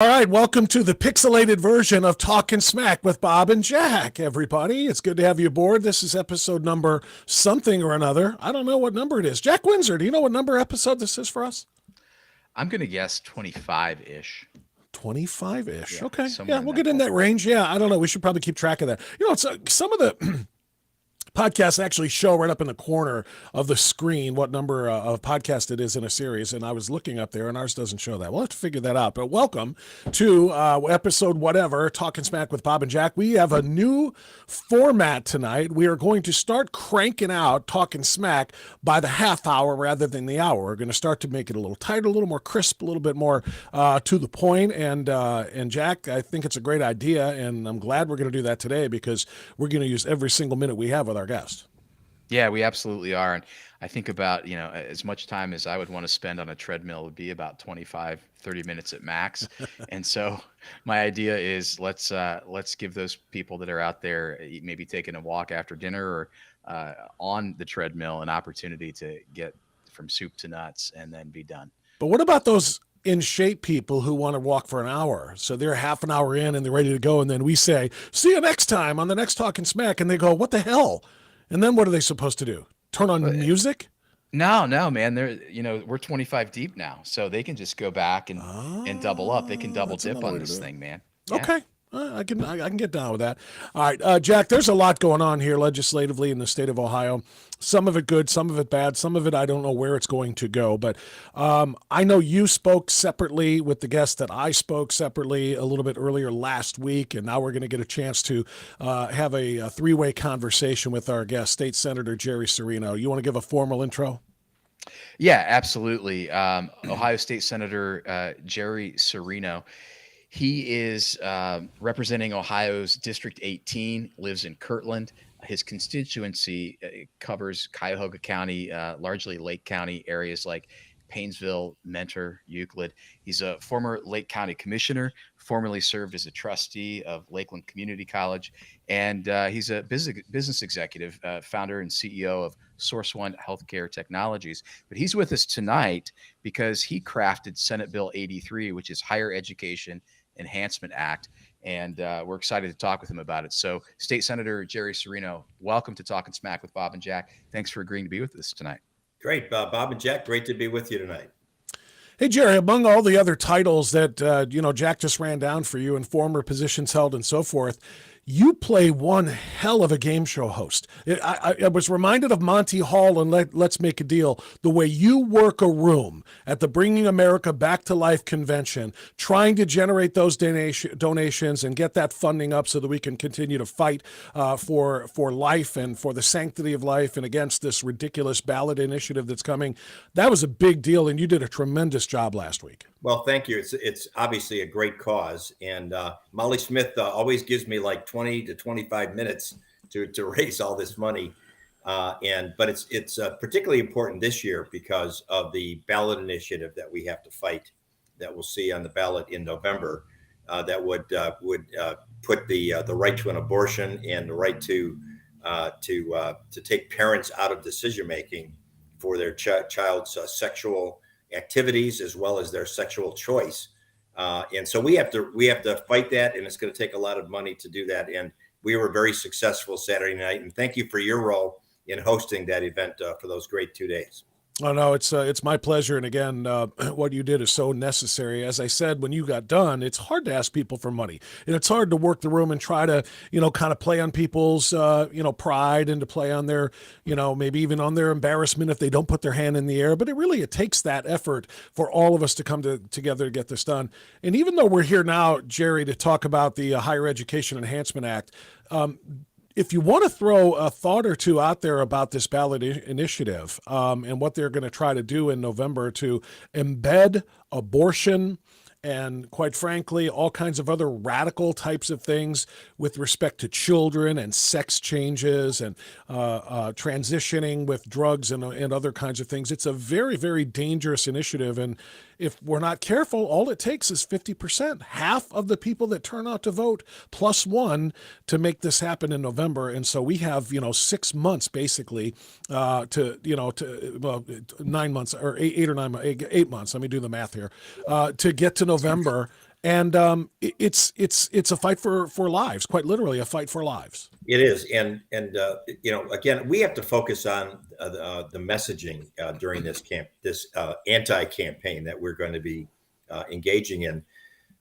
All right, welcome to the pixelated version of Talkin Smack with Bob and Jack, everybody. It's good to have you aboard. This is episode number something or another. I don't know what number it is. Jack Windsor, do you know what number episode this is for us? I'm going to guess 25-ish. 25-ish. Yeah, Okay. somewhere Yeah, in we'll that get in that ballpark. range. Yeah, I don't know. We should probably keep track of that. It's some of the podcasts actually show right up in the corner of the screen what number of podcast it is in a series, and I was looking up there and ours doesn't show that. We'll have to figure that out. But welcome to episode whatever, Talking Smack with Bob and Jack. We have a new format tonight. We are going to start cranking out Talking Smack by the half hour rather than the hour. We're going to start to make it a little tighter, a little more crisp, a little bit more to the point. And Jack, I think it's a great idea, and I'm glad we're going to do that today because we're going to use every single minute we have with our guest. Yeah, we absolutely are. And I think about, as much time as I would want to spend on a treadmill would be about 25, 30 minutes at max. And so my idea is let's give those people that are out there maybe taking a walk after dinner or on the treadmill an opportunity to get from soup to nuts and then be done. But what about those in shape people who want to walk for an hour? So they're half an hour in and they're ready to go. And then we say, see you next time on the next Talking Smack. And they go, what the hell? And then what are they supposed to do? Turn on music? No, man. We're 25 deep now, so they can just go back and double up. They can double dip on this thing, man. Yeah. Okay. I can get down with that. All right, Jack, there's a lot going on here legislatively in the state of Ohio. Some of it good, some of it bad, some of it I don't know where it's going to go. But I know you spoke separately with the guest that I spoke separately a little bit earlier last week, and now we're going to get a chance to have a three-way conversation with our guest, State Senator Jerry Cirino. You want to give a formal intro? Yeah, absolutely. Ohio State Senator Jerry Cirino. He is representing Ohio's District 18, lives in Kirtland. His constituency covers Cuyahoga County, largely Lake County areas like Paynesville, Mentor, Euclid. He's a former Lake County commissioner, formerly served as a trustee of Lakeland Community College, and he's a business executive, founder and CEO of Source One Healthcare Technologies. But he's with us tonight because he crafted Senate Bill 83, which is Higher Education Enhancement Act, and we're excited to talk with him about it. So, State Senator Jerry Cirino, welcome to Talkin Smack with Bob and Jack. Thanks for agreeing to be with us tonight. Great, Bob and Jack. Great to be with you tonight. Hey, Jerry, among all the other titles that, Jack just ran down for you and former positions held and so forth, you play one hell of a game show host. I was reminded of Monty Hall and Let's Make a Deal, the way you work a room at the Bringing America Back to Life convention, trying to generate those donations and get that funding up so that we can continue to fight for life and for the sanctity of life and against this ridiculous ballot initiative that's coming. That was a big deal, and you did a tremendous job last week. Well, thank you. It's obviously a great cause, and Molly Smith always gives me like 20 to 25 minutes to raise all this money, but it's particularly important this year because of the ballot initiative that we have to fight, that we'll see on the ballot in November, that would put the right to an abortion and the right to take parents out of decision making for their child's sexual activities as well as their sexual choice, and so we have to fight that, and it's going to take a lot of money to do that. And we were very successful Saturday night, and thank you for your role in hosting that event for those great 2 days. Oh, no, it's my pleasure. And again, what you did is so necessary. As I said, when you got done, it's hard to ask people for money. And it's hard to work the room and try to, kind of play on people's, pride and to play on their, maybe even on their embarrassment if they don't put their hand in the air. But it takes that effort for all of us to come together to get this done. And even though we're here now, Jerry, to talk about the Higher Education Enhancement Act, if you want to throw a thought or two out there about this ballot initiative and what they're going to try to do in November to embed abortion and, quite frankly, all kinds of other radical types of things with respect to children and sex changes and transitioning with drugs and other kinds of things. It's a very, very dangerous initiative. And if we're not careful, all it takes is 50%, half of the people that turn out to vote plus one to make this happen in November. And so we have, 6 months basically to 9 months or 8 or 9 months, 8 months. Let me do the math here to get to November And it's a fight for lives, quite literally a fight for lives. It is, and again, we have to focus on the messaging during this anti-campaign that we're going to be engaging in,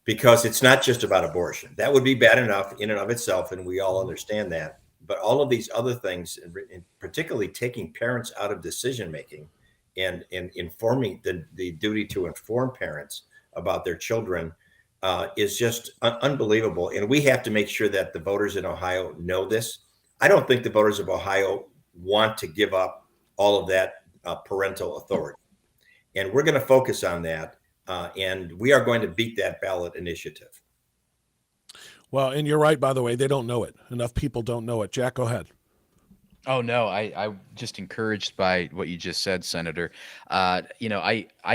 because it's not just about abortion. That would be bad enough in and of itself, and we all understand that. But all of these other things, and particularly taking parents out of decision making, and informing the duty to inform parents about their children, is just unbelievable. And we have to make sure that the voters in Ohio know this. I don't think the voters of Ohio want to give up all of that parental authority. And we're going to focus on that. And we are going to beat that ballot initiative. Well, and you're right, by the way, they don't know it. Enough people don't know it. Jack, go ahead. Oh no, I'm just encouraged by what you just said, Senator. I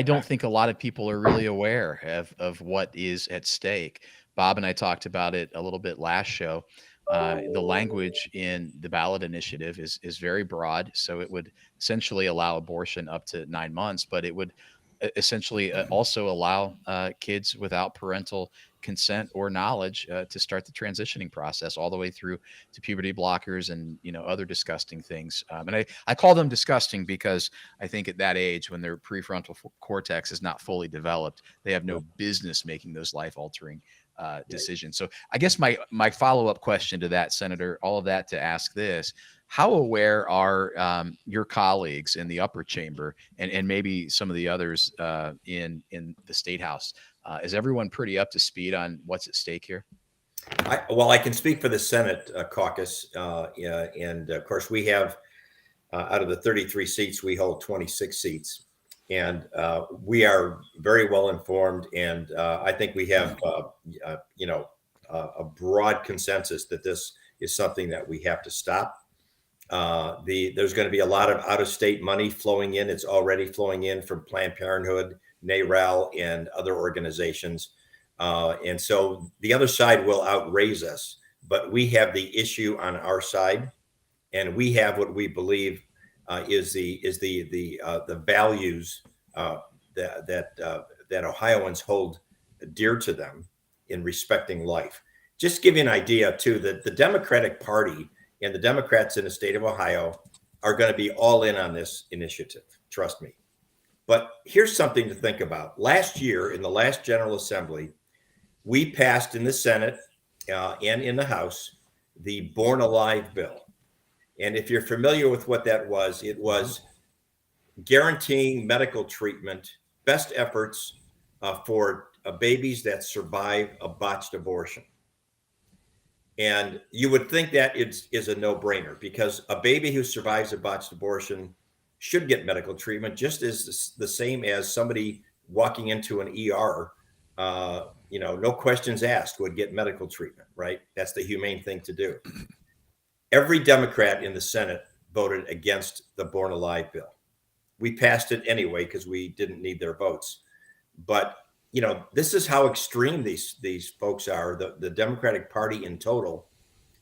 don't think a lot of people are really aware of what is at stake. Bob and I talked about it a little bit last show. The language in the ballot initiative is very broad, so it would essentially allow abortion up to 9 months, but it would essentially also allow kids without parental consent or knowledge to start the transitioning process all the way through to puberty blockers and other disgusting things. And I call them disgusting because I think at that age, when their prefrontal cortex is not fully developed, they have no business making those life altering decisions. So I guess my follow-up question to that, Senator, all of that to ask this: how aware are your colleagues in the upper chamber and maybe some of the others in the state house? Is everyone pretty up to speed on what's at stake here? I can speak for the Senate caucus. And of course, we have, out of the 33 seats, we hold 26 seats. And we are very well informed. And I think we have, a broad consensus that this is something that we have to stop. There's going to be a lot of out-of-state money flowing in. It's already flowing in from Planned Parenthood, NARAL, and other organizations. And so the other side will outraise us, but we have the issue on our side, and we have what we believe is the values that Ohioans hold dear to them in respecting life. Just to give you an idea, too, that the Democratic Party and the Democrats in the state of Ohio are going to be all in on this initiative. Trust me. But here's something to think about. Last year, in the last General Assembly, we passed in the Senate and in the House the Born Alive bill. And if you're familiar with what that was, it was guaranteeing medical treatment, best efforts for babies that survive a botched abortion. And you would think that is a no-brainer, because a baby who survives a botched abortion should get medical treatment just as the same as somebody walking into an ER, no questions asked, would get medical treatment, right? That's the humane thing to do. Every Democrat in the Senate voted against the Born Alive bill. We passed it anyway because we didn't need their votes. But this is how extreme these folks are, the Democratic Party in total,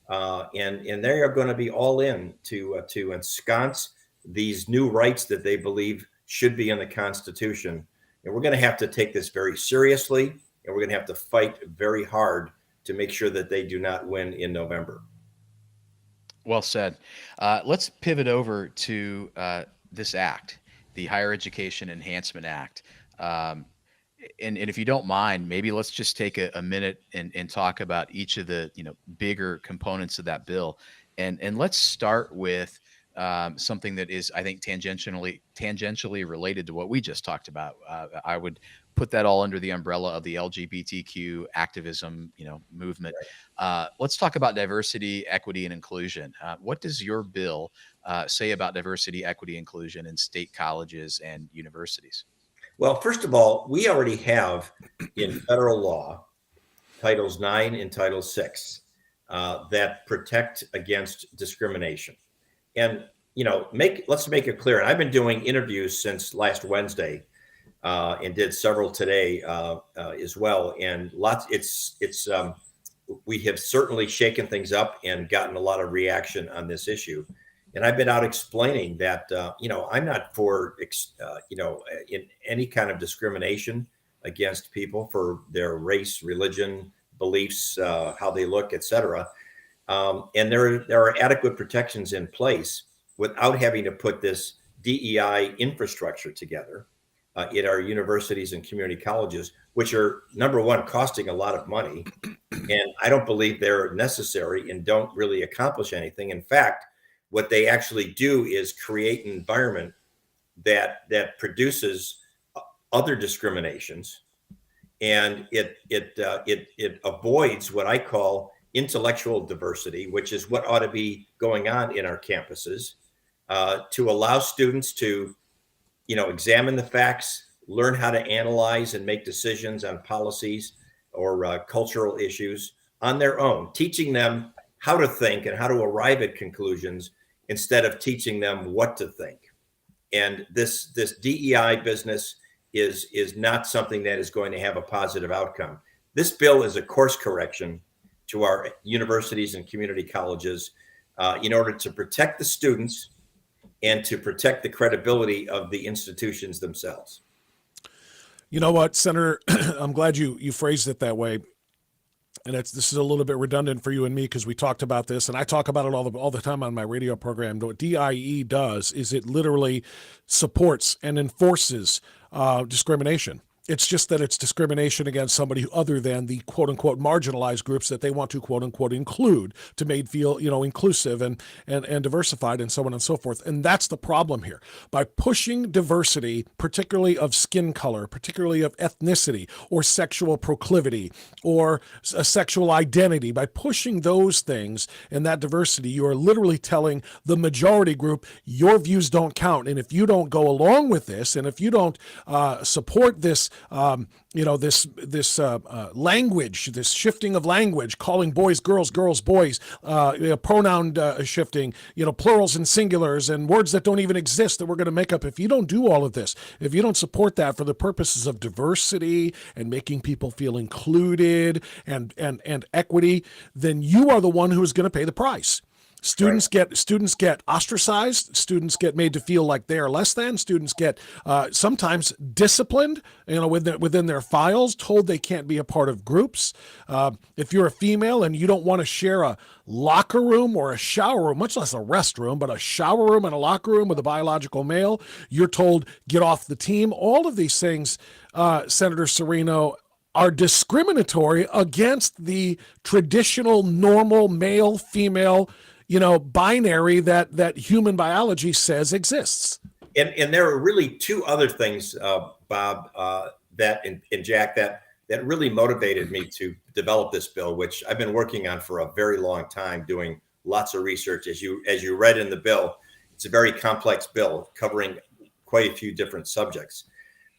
and they are going to be all in to ensconce these new rights that they believe should be in the Constitution. And we're going to have to take this very seriously, and we're going to have to fight very hard to make sure that they do not win in November. Well said. Let's pivot over to this act, the Higher Education Enhancement Act. And if you don't mind, maybe let's just take a minute and talk about each of the bigger components of that bill, and let's start with something that is, I think, tangentially related to what we just talked about. I would put that all under the umbrella of the LGBTQ activism, movement. Let's talk about diversity, equity, and inclusion. What does your bill say about diversity, equity, inclusion in state colleges and universities? Well, first of all, we already have in federal law Titles 9 and Title 6 that protect against discrimination. And let's make it clear. And I've been doing interviews since last Wednesday, and did several today as well. And we have certainly shaken things up and gotten a lot of reaction on this issue. And I've been out explaining that I'm not for in any kind of discrimination against people for their race, religion, beliefs, how they look, etc. And there are adequate protections in place without having to put this DEI infrastructure together in our universities and community colleges, which are, number one, costing a lot of money. And I don't believe they're necessary and don't really accomplish anything. In fact, what they actually do is create an environment that produces other discriminations, and it avoids what I call intellectual diversity, which is what ought to be going on in our campuses, to allow students to, examine the facts, learn how to analyze and make decisions on policies or cultural issues on their own, teaching them how to think and how to arrive at conclusions instead of teaching them what to think. And this DEI business is not something that is going to have a positive outcome. This bill is a course correction to our universities and community colleges in order to protect the students and to protect the credibility of the institutions themselves. You know what, Senator? I'm glad you phrased it that way. And this is a little bit redundant for you and me because we talked about this, and I talk about it all the time on my radio program. What DIE does is it literally supports and enforces discrimination. It's just that it's discrimination against somebody other than the quote unquote marginalized groups that they want to quote unquote include to make feel, inclusive and diversified and so on and so forth. And that's the problem here. By pushing diversity, particularly of skin color, particularly of ethnicity or sexual proclivity or a sexual identity, by pushing those things and that diversity, you are literally telling the majority group, your views don't count. And if you don't go along with this, and if you don't support this, this language, this shifting of language, calling boys, girls, girls, boys, pronoun shifting, plurals and singulars and words that don't even exist that we're going to make up. If you don't do all of this, if you don't support that for the purposes of diversity and making people feel included and equity, then you are the one who is going to pay the price. Students get ostracized. Students get made to feel like they are less than. Students get sometimes disciplined, within their files, told they can't be a part of groups. If you're a female and you don't want to share a locker room or a shower room, much less a restroom, but a shower room and a locker room with a biological male, you're told get off the team. All of these things, Senator Cirino, are discriminatory against the traditional, normal male, female, binary that human biology says exists. And there are really two other things, Bob, that and Jack, that really motivated me to develop this bill, which I've been working on for a very long time, doing lots of research. As you read in the bill, it's a very complex bill covering quite a few different subjects.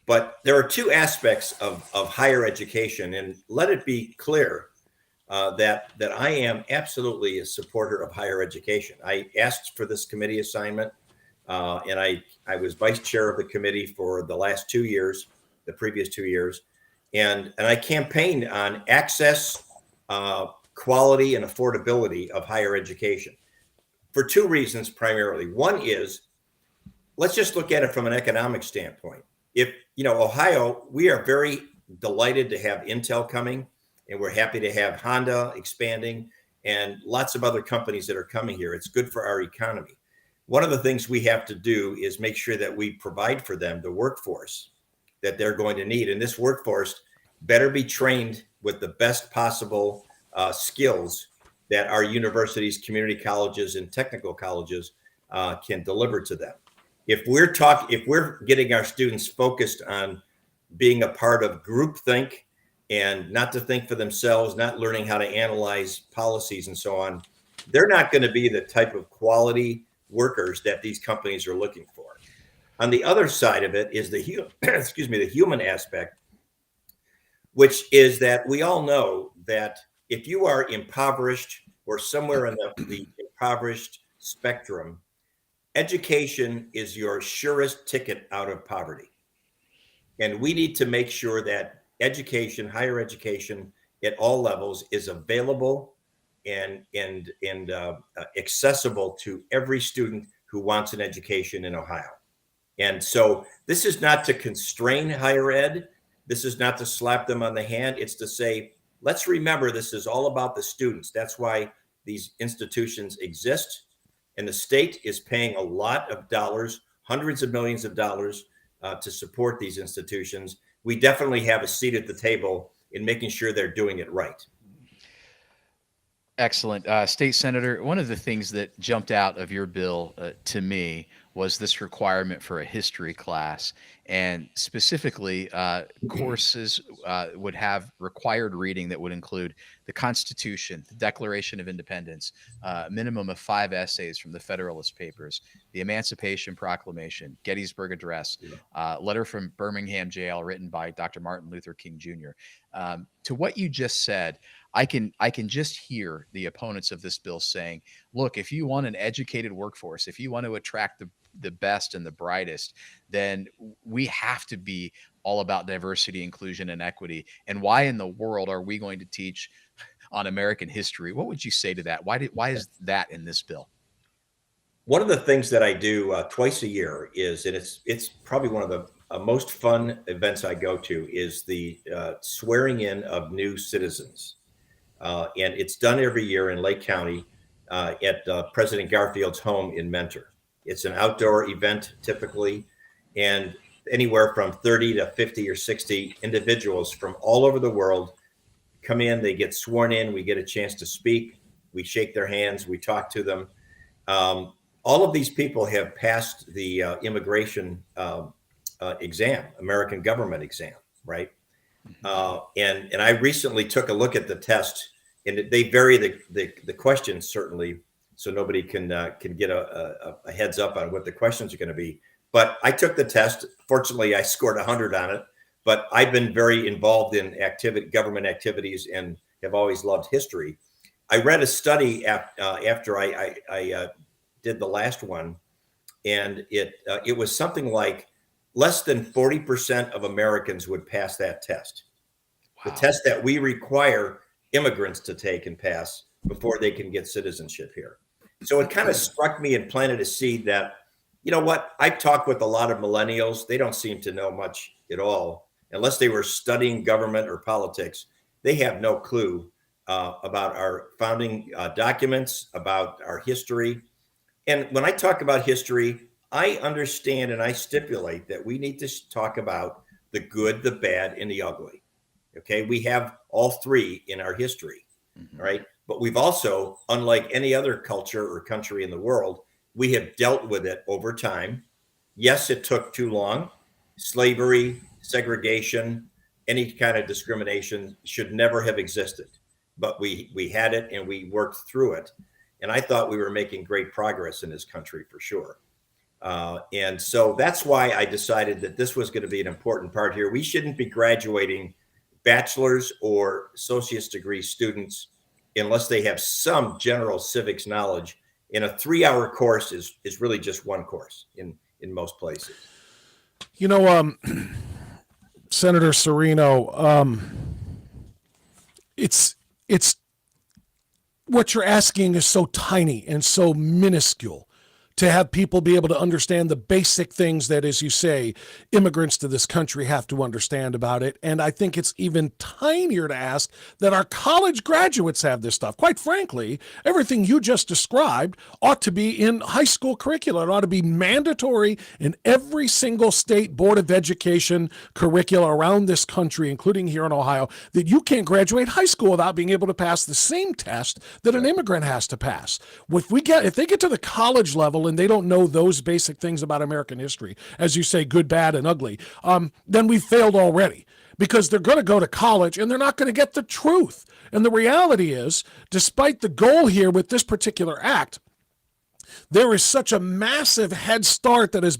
But there are two aspects of higher education, and let it be clear that I am absolutely a supporter of higher education. I asked for this committee assignment, and I was vice chair of the committee for the last 2 years, the previous 2 years, and I campaigned on access, quality, and affordability of higher education for two reasons primarily. One is, let's just look at it from an economic standpoint. If, Ohio, we are very delighted to have Intel coming, and we're happy to have Honda expanding and lots of other companies that are coming here. It's good for our economy. One of the things we have to do is make sure that we provide for them the workforce that they're going to need. And this workforce better be trained with the best possible skills that our universities, community colleges, and technical colleges can deliver to them. If we're getting our students focused on being a part of groupthink and not to think for themselves, not learning how to analyze policies and so on, they're not going to be the type of quality workers that these companies are looking for. On the other side of it is the human aspect, which is that we all know that if you are impoverished or somewhere in the impoverished spectrum, education is your surest ticket out of poverty. And we need to make sure that education, higher education at all levels, is available and accessible to every student who wants an education in Ohio. And so this is not to constrain higher ed. This is not to slap them on the hand. It's to say, let's remember this is all about the students. That's why these institutions exist. And the state is paying a lot of dollars, hundreds of millions of dollars to support these institutions. We definitely have a seat at the table in making sure they're doing it right. Excellent. State Senator, one of the things that jumped out of your bill to me was this requirement for a history class. And specifically, courses would have required reading that would include the Constitution, the Declaration of Independence, a minimum of 5 essays from the Federalist Papers, the Emancipation Proclamation, Gettysburg Address, letter from Birmingham jail written by Dr. Martin Luther King Jr. To what you just said, I can just hear the opponents of this bill saying, look, if you want an educated workforce, if you want to attract the best and the brightest, then we have to be all about diversity, inclusion, and equity. And why in the world are we going to teach on American history? What would you say to that? Why is that in this bill? One of the things that I do twice a year is, and it's probably one of the most fun events I go to, is the swearing in of new citizens. And it's done every year in Lake County at President Garfield's home in Mentor. It's an outdoor event typically, and anywhere from 30 to 50 or 60 individuals from all over the world come in, they get sworn in, we get a chance to speak, we shake their hands, we talk to them. All of these people have passed the immigration exam, American government exam, right? And I recently took a look at the test, and they vary the questions certainly, so nobody can get a heads up on what the questions are going to be. But I took the test. Fortunately, I scored 100 on it. But I've been very involved in government activities and have always loved history. I read a study after I did the last one, and it was something like less than 40% of Americans would pass that test. Wow. The test that we require immigrants to take and pass before they can get citizenship here. So it kind of struck me and planted a seed that, you know what, I've talked with a lot of millennials. They don't seem to know much at all. Unless they were studying government or politics, they have no clue about our founding documents, about our history. And when I talk about history, I understand and I stipulate that we need to talk about the good, the bad, and the ugly. Okay, we have all three in our history, right? But we've also, unlike any other culture or country in the world, we have dealt with it over time. Yes, it took too long. Slavery, segregation, any kind of discrimination should never have existed. But we had it and we worked through it. And I thought we were making great progress in this country for sure. And so that's why I decided that this was going to be an important part here. We shouldn't be graduating bachelor's or associate's degree students unless they have some general civics knowledge. And a 3-hour course is really just one course in most places. You know, Senator Cirino, it's what you're asking is so tiny and so minuscule to have people be able to understand the basic things that, as you say, immigrants to this country have to understand about it. And I think it's even tinier to ask that our college graduates have this stuff. Quite frankly, everything you just described ought to be in high school curricula. It ought to be mandatory in every single state board of education curricula around this country, including here in Ohio, that you can't graduate high school without being able to pass the same test that an immigrant has to pass. If they get to the college level and they don't know those basic things about American history, as you say, good, bad, and ugly, then we've failed already, because they're going to go to college and they're not going to get the truth. And the reality is, despite the goal here with this particular act, there is such a massive head start that has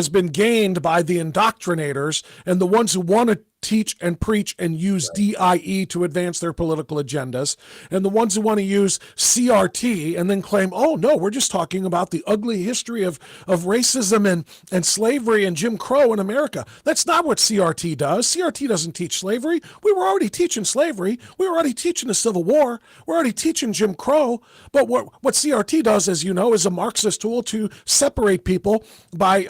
been gained by the indoctrinators and the ones who want to teach and preach and use DIE to advance their political agendas, and the ones who want to use CRT and then claim, oh no, we're just talking about the ugly history of racism and slavery and Jim Crow in America. That's not what CRT does. CRT doesn't teach slavery. We were already teaching slavery. We were already teaching the Civil War. We're already teaching Jim Crow. But what CRT does, as you know, is a Marxist tool to separate people by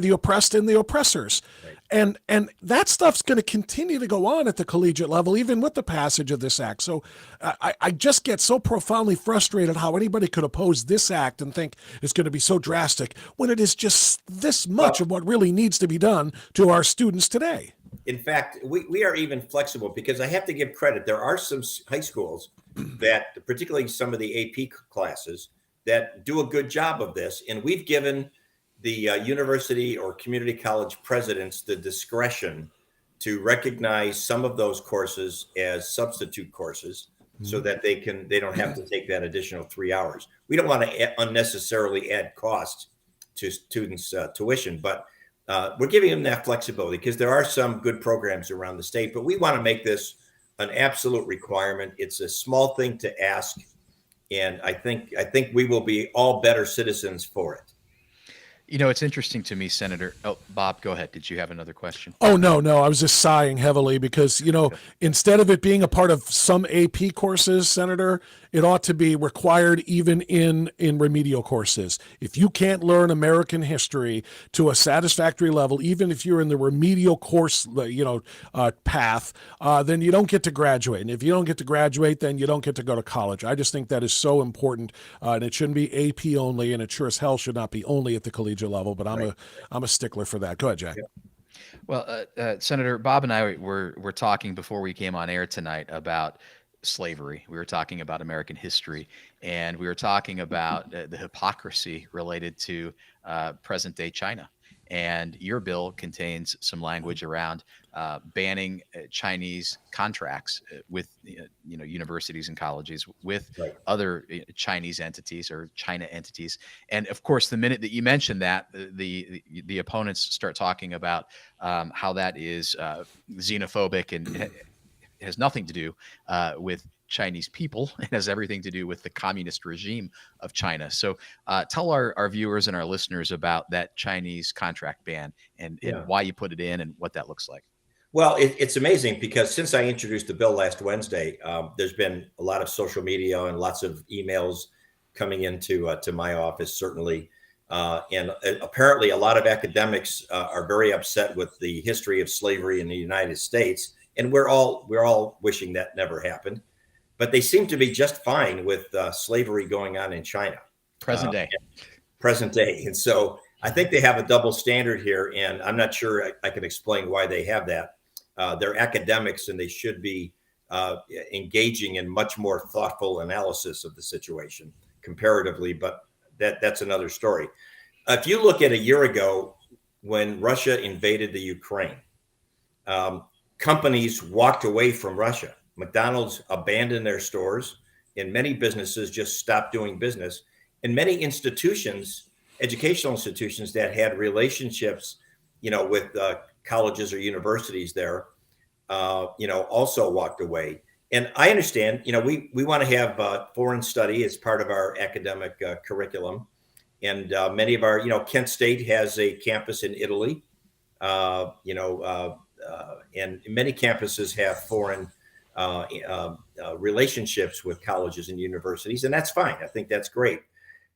the oppressed and the oppressors. And that stuff's going to continue to go on at the collegiate level, even with the passage of this act. So I just get so profoundly frustrated how anybody could oppose this act and think it's going to be so drastic when it is just this much of what really needs to be done to our students today. In fact, we are even flexible, because I have to give credit. There are some high schools that, particularly some of the AP classes, that do a good job of this. And we've given the university or community college presidents the discretion to recognize some of those courses as substitute courses, so that they don't have to take that additional 3 hours. We don't want to unnecessarily add costs to students' tuition, but we're giving them that flexibility, because there are some good programs around the state, but we want to make this an absolute requirement. It's a small thing to ask, and I think we will be all better citizens for it. You know, it's interesting to me, Senator. Oh, Bob, go ahead. Did you have another question? Oh, no. I was just sighing heavily because, instead of it being a part of some AP courses, Senator, it ought to be required even in remedial courses. If you can't learn American history to a satisfactory level, even if you're in the remedial course, path, then you don't get to graduate. And if you don't get to graduate, then you don't get to go to college. I just think that is so important, and it shouldn't be AP only, and it sure as hell should not be only at the collegiate level, but I'm a stickler for that. Go ahead, Jack. Well, Senator, Bob and I were talking before we came on air tonight about slavery. We were talking about American history, and we were talking about the hypocrisy related to present day China. And your bill contains some language around banning Chinese contracts with universities and colleges with other Chinese entities or China entities. And of course, the minute that you mention that, the opponents start talking about how that is xenophobic and has nothing to do with Chinese people. It has everything to do with the communist regime of China. So tell our viewers and our listeners about that Chinese contract ban and why you put it in and what that looks like. Well, it's amazing, because since I introduced the bill last Wednesday, there's been a lot of social media and lots of emails coming into to my office, certainly. And apparently a lot of academics are very upset with the history of slavery in the United States. And we're all wishing that never happened. But they seem to be just fine with slavery going on in China. Present day. And so I think they have a double standard here. And I'm not sure I can explain why they have that. They're academics, and they should be engaging in much more thoughtful analysis of the situation comparatively. But that's another story. If you look at a year ago, when Russia invaded the Ukraine, companies walked away from Russia. McDonald's abandoned their stores, and many businesses just stopped doing business. And many institutions, educational institutions that had relationships, with colleges or universities there, also walked away. And I understand, we want to have foreign study as part of our academic curriculum. And many of our, Kent State has a campus in Italy, and many campuses have foreign relationships with colleges and universities, and that's fine. I think that's great.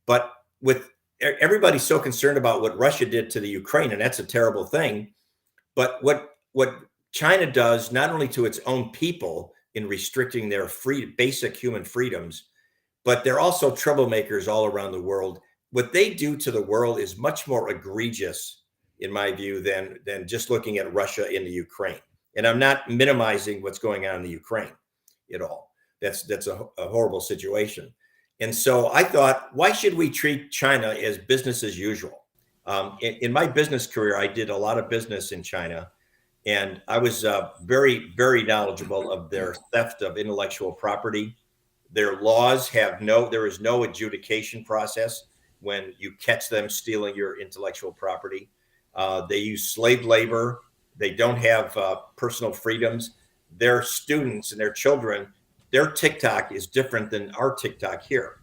But with everybody's so concerned about what Russia did to the Ukraine, and that's a terrible thing. But what China does, not only to its own people in restricting their basic human freedoms, but they're also troublemakers all around the world. What they do to the world is much more egregious, in my view, than just looking at Russia in the Ukraine. And I'm not minimizing what's going on in the Ukraine at all. That's a horrible situation. And so I thought, why should we treat China as business as usual? In my business career, I did a lot of business in China, and I was very, very knowledgeable of their theft of intellectual property. Their laws there is no adjudication process when you catch them stealing your intellectual property. They use slave labor. They don't have personal freedoms. Their students and their children, their TikTok is different than our TikTok here.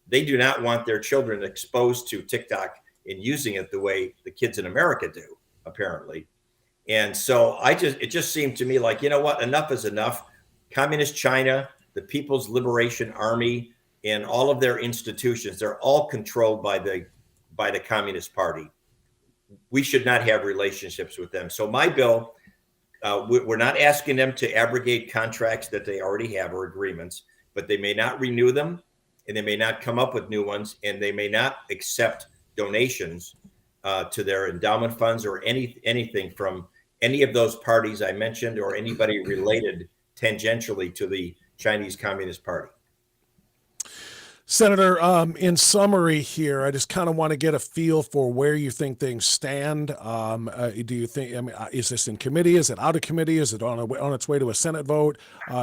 They do not want their children exposed to TikTok and using it the way the kids in America do, apparently. And so it just seemed to me like, what, enough is enough. Communist China, the People's Liberation Army, and all of their institutions, they're all controlled by the Communist Party. we should not have relationships with them. So my bill, we're not asking them to abrogate contracts that they already have or agreements, but they may not renew them, and they may not come up with new ones, and they may not accept donations to their endowment funds or anything from any of those parties I mentioned or anybody related tangentially to the Chinese Communist Party. Senator, in summary here, I just kind of want to get a feel for where you think things stand. Do you think, I mean, is this in committee? Is it out of committee? Is it on its way to a Senate vote?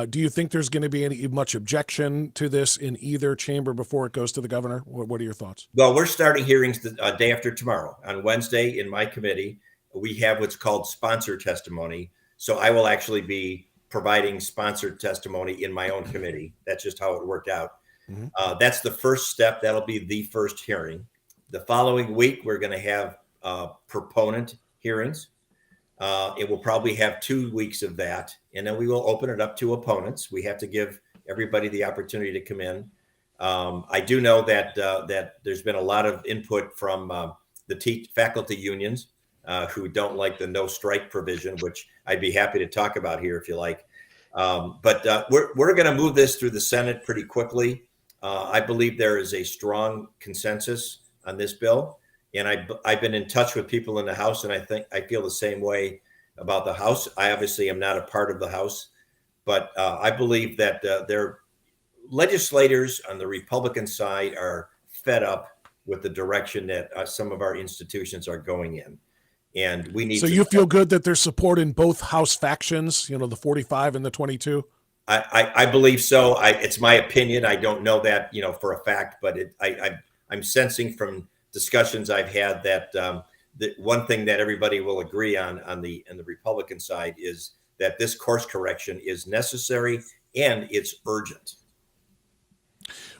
Do you think there's going to be much objection to this in either chamber before it goes to the governor? What are your thoughts? Well, we're starting hearings the day after tomorrow. On Wednesday in my committee, we have what's called sponsor testimony. So I will actually be providing sponsored testimony in my own committee. That's just how it worked out. Mm-hmm. That's the first step. That'll be the first hearing. The following week, we're going to have proponent hearings. It will probably have 2 weeks of that. And then we will open it up to opponents. We have to give everybody the opportunity to come in. I do know that there's been a lot of input from the faculty unions who don't like the no strike provision, which I'd be happy to talk about here if you like. But we're going to move this through the Senate pretty quickly. I believe there is a strong consensus on this bill, and I've been in touch with people in the House, and I feel the same way about the House. I obviously am not a part of the House, but I believe that their legislators on the Republican side are fed up with the direction that some of our institutions are going in, and we need. So you feel good that there's support in both House factions, the 45 and the 22? I believe so. It's my opinion. I don't know that, for a fact, but I'm sensing from discussions I've had that the one thing that everybody will agree on the Republican side is that this course correction is necessary and it's urgent.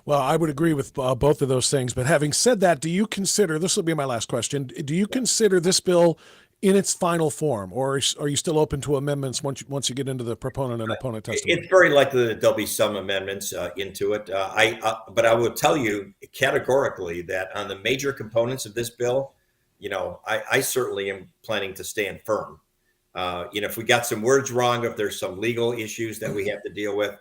Well, I would agree with both of those things. But having said that, do you consider, this will be my last question, do you consider this bill in its final form, or are you still open to amendments once you get into the proponent and opponent testimony? It's very likely that there'll be some amendments into it. But I will tell you categorically that on the major components of this bill, I certainly am planning to stand firm. If we got some words wrong, if there's some legal issues that we have to deal with,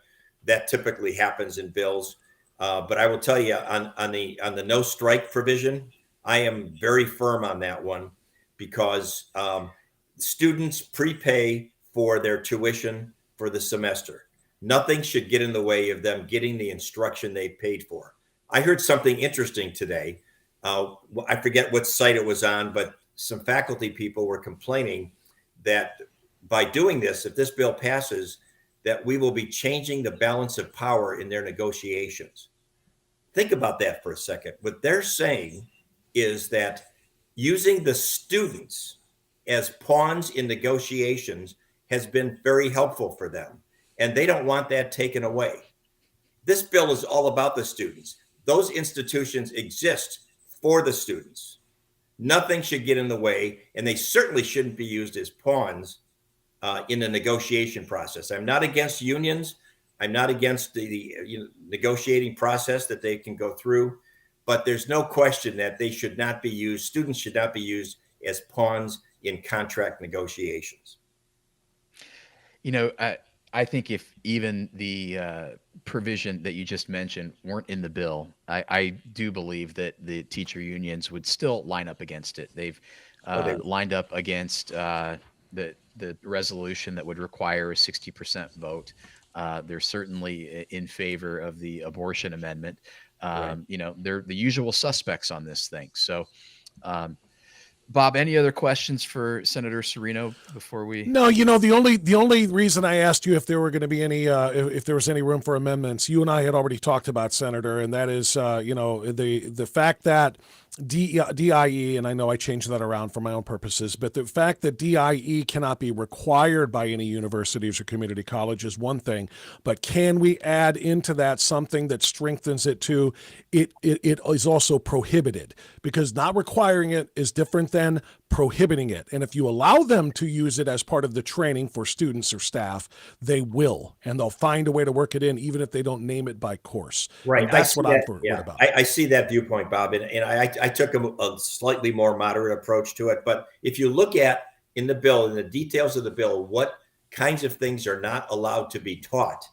that typically happens in bills. But I will tell you on the no strike provision, I am very firm on that one. Because students prepay for their tuition for the semester. Nothing should get in the way of them getting the instruction they paid for. I heard something interesting today. I forget what site it was on, but some faculty people were complaining that by doing this, if this bill passes, that we will be changing the balance of power in their negotiations. Think about that for a second. What they're saying is that using the students as pawns in negotiations has been very helpful for them, and they don't want that taken away. This bill is all about the students. Those institutions exist for the students. Nothing should get in the way, and they certainly shouldn't be used as pawns in the negotiation process. I'm not against unions. I'm not against the negotiating process that they can go through. But there's no question that they should not be used. Students should not be used as pawns in contract negotiations. I think if even the provision that you just mentioned weren't in the bill, I do believe that the teacher unions would still line up against it. They've lined up against the resolution that would require a 60% vote. They're certainly in favor of the abortion amendment. Right. They're the usual suspects on this thing. So, Bob, any other questions for Senator Cirino before we? No, the only reason I asked you if there were going to be any, if there was any room for amendments, you and I had already talked about, Senator, and that is, the fact that DIE, and I know I changed that around for my own purposes, but the fact that DIE cannot be required by any universities or community college is one thing, but can we add into that something that strengthens it to it is also prohibited? Because not requiring it is different than prohibiting it. And if you allow them to use it as part of the training for students or staff, they will, and they'll find a way to work it in, even if they don't name it by course. Right. And that's what I'm worried about. I see that viewpoint, Bob. And I took a slightly more moderate approach to it. But if you look at in the bill, in the details of the bill, what kinds of things are not allowed to be taught,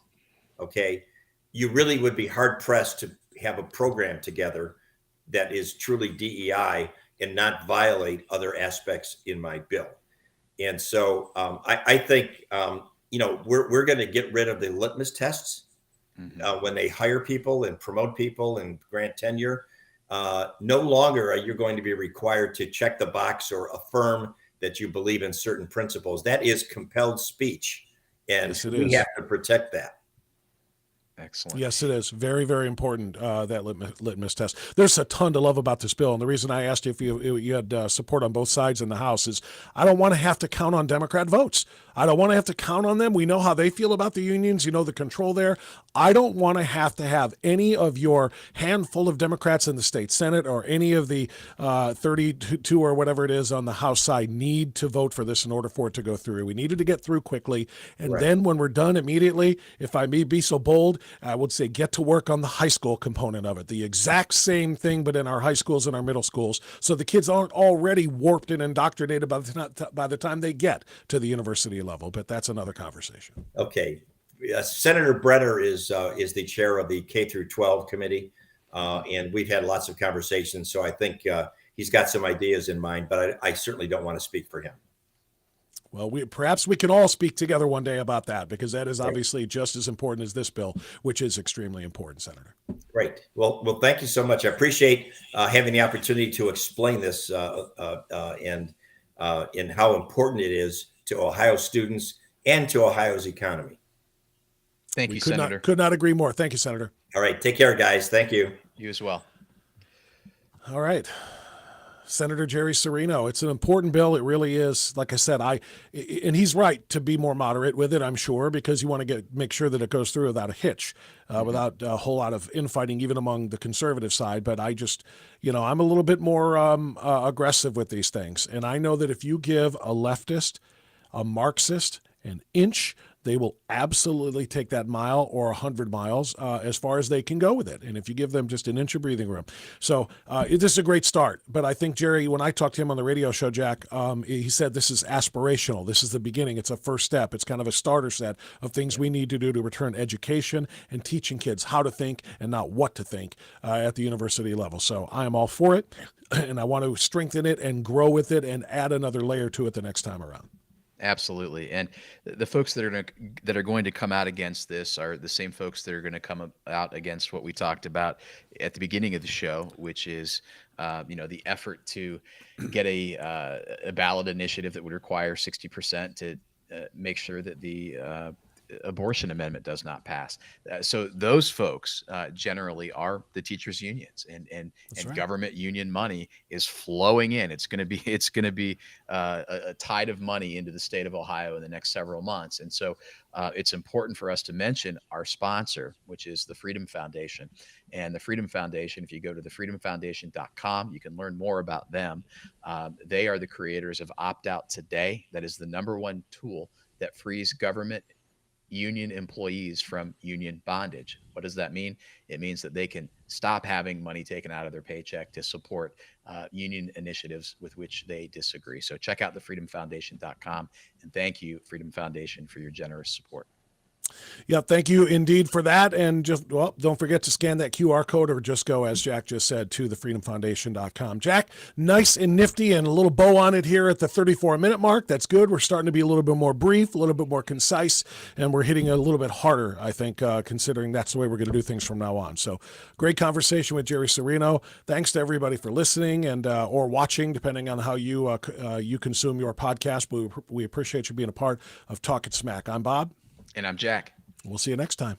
okay, you really would be hard pressed to have a program together that is truly DEI and not violate other aspects in my bill. And so I think, we're going to get rid of the litmus tests when they hire people and promote people and grant tenure. No longer are you going to be required to check the box or affirm that you believe in certain principles. That is compelled speech. And yes, we have to protect that. Excellent. Yes, it is. Very, very important, that litmus test. There's a ton to love about this bill. And the reason I asked you if you had support on both sides in the House is I don't want to have to count on Democrat votes. I don't want to have to count on them. We know how they feel about the unions, the control there. I don't want to have any of your handful of Democrats in the state Senate or any of the 32 or whatever it is on the House side need to vote for this in order for it to go through. We needed to get through quickly. And then when we're done immediately, if I may be so bold, I would say get to work on the high school component of it. The exact same thing, but in our high schools and our middle schools. So the kids aren't already warped and indoctrinated by the time they get to the university level. But that's another conversation. Okay. Senator Brenner is the chair of the K through 12 committee. And we've had lots of conversations. So I think he's got some ideas in mind, but I certainly don't want to speak for him. Well, perhaps we can all speak together one day about that, because that is obviously just as important as this bill, which is extremely important, Senator. Great. Well, thank you so much. I appreciate having the opportunity to explain this and how important it is to Ohio students and to Ohio's economy. Thank you, Senator. Could not agree more. Thank you, Senator. All right. Take care, guys. Thank you. You as well. All right. Senator Jerry Cirino. It's an important bill. It really is. Like I said, and he's right to be more moderate with it, I'm sure, because you want to make sure that it goes through without a hitch, without a whole lot of infighting, even among the conservative side. But I just, I'm a little bit more aggressive with these things. And I know that if you give a leftist, a Marxist, an inch, they will absolutely take that mile or 100 miles as far as they can go with it. And if you give them just an inch of breathing room. So this is a great start. But I think, Jerry, when I talked to him on the radio show, Jack, he said this is aspirational. This is the beginning. It's a first step. It's kind of a starter set of things we need to do to return education and teaching kids how to think and not what to think at the university level. So I am all for it. And I want to strengthen it and grow with it and add another layer to it the next time around. Absolutely. And the folks that are going to come out against this are the same folks that are going to come out against what we talked about at the beginning of the show, which is, the effort to get a ballot initiative that would require 60% to make sure that the abortion amendment does not pass. So those folks generally are the teachers' unions, and right. Government union money is flowing in. It's going to be a tide of money into the state of Ohio in the next several months. And so it's important for us to mention our sponsor, which is the Freedom Foundation. And the Freedom Foundation, if you go to thefreedomfoundation.com, you can learn more about them. They are the creators of Opt Out Today. That is the #1 tool that frees government union employees from union bondage. What does that mean? It means that they can stop having money taken out of their paycheck to support union initiatives with which they disagree. So check out thefreedomfoundation.com, and thank you, Freedom Foundation, for your generous support. Yeah, thank you indeed for that. And don't forget to scan that QR code, or just go, as Jack just said, to thefreedomfoundation.com. Jack, nice and nifty and a little bow on it here at the 34-minute mark. That's good. We're starting to be a little bit more brief, a little bit more concise, and we're hitting a little bit harder, I think, considering that's the way we're going to do things from now on. So great conversation with Jerry Cirino. Thanks to everybody for listening and or watching, depending on how you consume your podcast. We appreciate you being a part of Talkin Smack. I'm Bob. And I'm Jack. We'll see you next time.